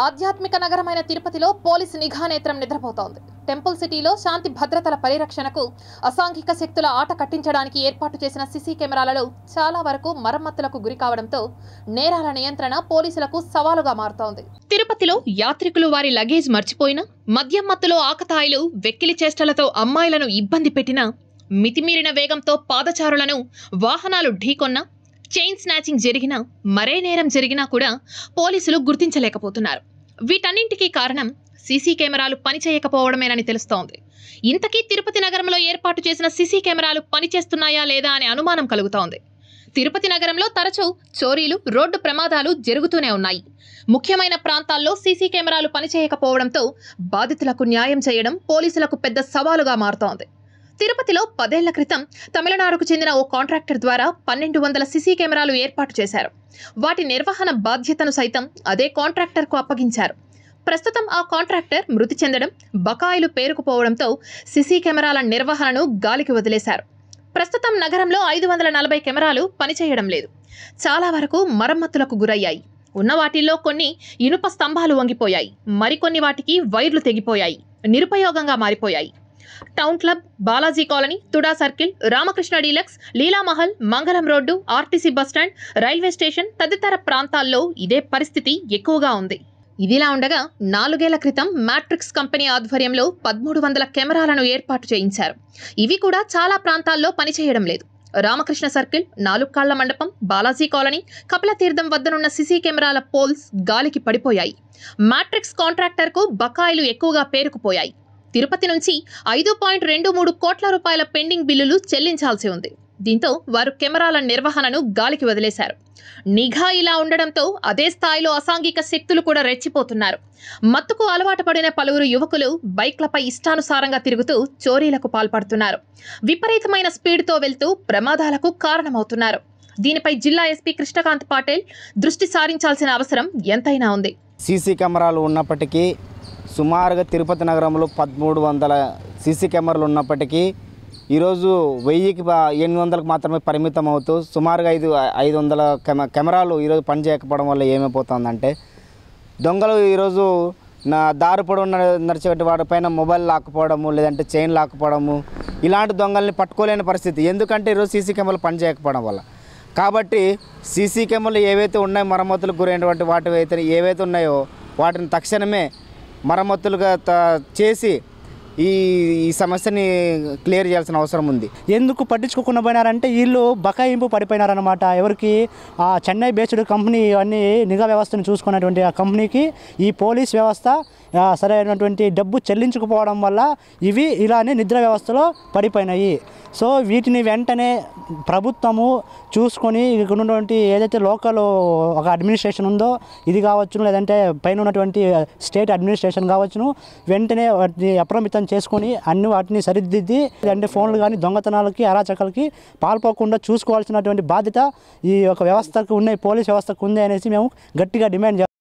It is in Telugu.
ఆధ్యాత్మిక నగరమైన తిరుపతిలో పోలీసు నిఘా నేత్రం నిద్రపోతోంది. టెంపుల్ సిటీలో శాంతి భద్రతల పరిరక్షణకు అసాంఘిక శక్తుల ఆట కట్టించడానికి ఏర్పాటు చేసిన సీసీ కెమెరాలలో చాలా వరకు మరమ్మతులకు గురి కావడంతో నేరాల నియంత్రణ పోలీసులకు సవాలుగా మారుతోంది. తిరుపతిలో యాత్రికులు వారి లగేజ్ మర్చిపోయినా, మద్యం మత్తులో ఆకతాయిలు వెక్కిలి చేష్టలతో అమ్మాయిలను ఇబ్బంది పెట్టినా, మితిమీరిన వేగంతో పాదచారులను వాహనాలు ఢీకొన్నా, చైన్ స్నాచింగ్ జరిగినా, మరే నేరం జరిగినా కూడా పోలీసులు గుర్తించలేకపోతున్నారు. వీటన్నింటికీ కారణం సీసీ కెమెరాలు పనిచేయకపోవడమేనని తెలుస్తోంది. ఇంతకీ తిరుపతి నగరంలో ఏర్పాటు చేసిన సీసీ కెమెరాలు పనిచేస్తున్నాయా లేదా అనే అనుమానం కలుగుతోంది. తిరుపతి నగరంలో తరచూ చోరీలు, రోడ్డు ప్రమాదాలు జరుగుతూనే ఉన్నాయి. ముఖ్యమైన ప్రాంతాల్లో సీసీ కెమెరాలు పనిచేయకపోవడంతో బాధితులకు న్యాయం చేయడం పోలీసులకు పెద్ద సవాలుగా మారుతోంది. తిరుపతిలో 10 ఏళ్ల క్రితం తమిళనాడుకు చెందిన ఓ కాంట్రాక్టర్ ద్వారా 1200 సీసీ కెమెరాలు ఏర్పాటు చేశారు. వాటి నిర్వహణ బాధ్యతను సైతం అదే కాంట్రాక్టర్కు అప్పగించారు. ప్రస్తుతం ఆ కాంట్రాక్టర్ మృతి చెందడం, బకాయిలు పేరుకుపోవడంతో సీసీ కెమెరాల నిర్వహణను గాలికి వదిలేశారు. ప్రస్తుతం నగరంలో 540 కెమెరాలు పనిచేయడం లేదు. చాలా వరకు మరమ్మతులకు గురయ్యాయి. ఉన్న వాటిల్లో కొన్ని ఇనుప స్తంభాలు వంగిపోయాయి, మరికొన్ని వాటికి వైర్లు తెగిపోయాయి, నిరుపయోగంగా మారిపోయాయి. Town club, Balaji colony, TUDA circle, Ramakrishna deluxe, Leelamahal, Mangalam road, RTC bus stand, railway station తదితర ప్రాంతాల్లో ఇదే పరిస్థితి ఎక్కువగా ఉంది. ఇదిలా ఉండగా 4 ఏళ్ల క్రితం మ్యాట్రిక్స్ కంపెనీ ఆధ్వర్యంలో 1300 కెమెరాలను ఏర్పాటు చేయించారు. ఇవి కూడా చాలా ప్రాంతాల్లో పనిచేయడం లేదు. రామకృష్ణ సర్కిల్, 4 కాళ్ల మండపం, బాలాజీ కాలనీ, కపిలతీర్థం వద్దనున్న సీసీ కెమెరాల పోల్స్ గాలికి పడిపోయాయి. మ్యాట్రిక్స్ కాంట్రాక్టర్కు బకాయిలు ఎక్కువగా పేరుకుపోయాయి. తిరుపతి నుంచి 5.23 కోట్ల రూపాయల పెండింగ్ బిల్లులు చెల్లించాల్సి ఉంది. దీంతో వారు కెమెరాల నిర్వహణను గాలికి వదిలేశారు. నిఘా ఇలా ఉండడంతో అదే స్థాయిలో అసాంఘిక శక్తులు కూడా రెచ్చిపోతున్నారు. మత్తుకు అలవాటు పడిన పలువురు యువకులు బైక్లపై ఇష్టానుసారంగా తిరుగుతూ చోరీలకు పాల్పడుతున్నారు. విపరీతమైన స్పీడ్తో వెళ్తూ ప్రమాదాలకు కారణమవుతున్నారు. దీనిపై జిల్లా ఎస్పీ కృష్ణకాంత్ పాటిల్ దృష్టి సారించాల్సిన అవసరం ఎంతైనా ఉంది. సీసీ కెమెరాలు ఉన్నప్పటికీ, సుమారుగా తిరుపతి నగరంలో 1300 సీసీ కెమెరాలు ఉన్నప్పటికీ ఈరోజు 1000కి 800కి మాత్రమే పరిమితం అవుతూ సుమారుగా 500 కెమెరాలు ఈరోజు పనిచేయకపోవడం వల్ల ఏమైపోతుందంటే, దొంగలు ఈరోజు దారి పొడవున నడిచేటి వాటిపైన మొబైల్ లాక్కుపోవడము, లేదంటే చైన్ లాక్కుపోవడము, ఇలాంటి దొంగల్ని పట్టుకోలేని పరిస్థితి. ఎందుకంటే ఈరోజు సీసీ కెమెరాలు పనిచేయకపోవడం వల్ల. కాబట్టి సీసీ కెమెరాలు ఏవైతే ఉన్నాయో, మరమ్మతులకు గురైనటువంటి వాటి అయితే ఏవైతే ఉన్నాయో వాటిని తక్షణమే మరమ్మతులుగా చేసి ఈ సమస్యని క్లియర్ చేయాల్సిన అవసరం ఉంది. ఎందుకు పట్టించుకోకుండా పోయినారంటే వీళ్ళు బకాయింపు పడిపోయినారనమాట. ఎవరికి? ఆ చెన్నై బేస్డ్ కంపెనీ అన్ని నిఘా వ్యవస్థను చూసుకున్నటువంటి ఆ కంపెనీకి ఈ పోలీస్ వ్యవస్థ సరైనటువంటి డబ్బు చెల్లించకపోవడం వల్ల ఇవి ఇలానే నిద్ర వ్యవస్థలో పడిపోయినాయి. సో వీటిని వెంటనే ప్రభుత్వము చూసుకొని ఇక్కడ ఉన్నటువంటి ఏదైతే లోకల్ ఒక అడ్మినిస్ట్రేషన్ ఉందో ఇది కావచ్చును, లేదంటే పైన ఉన్నటువంటి స్టేట్ అడ్మినిస్ట్రేషన్ కావచ్చును, వెంటనే వాటిని అప్రమితం చేసుకొని అన్ని వాటిని సరిదిద్ది, అంటే ఫోన్లు కానీ దొంగతనాలకి, అరాచకాలకి పాల్పోకుండా చూసుకోవాల్సినటువంటి బాధ్యత ఈ యొక్క వ్యవస్థకు ఉన్నాయి, పోలీస్ వ్యవస్థకు ఉంది అనేసి మేము గట్టిగా డిమాండ్ చేస్తాం.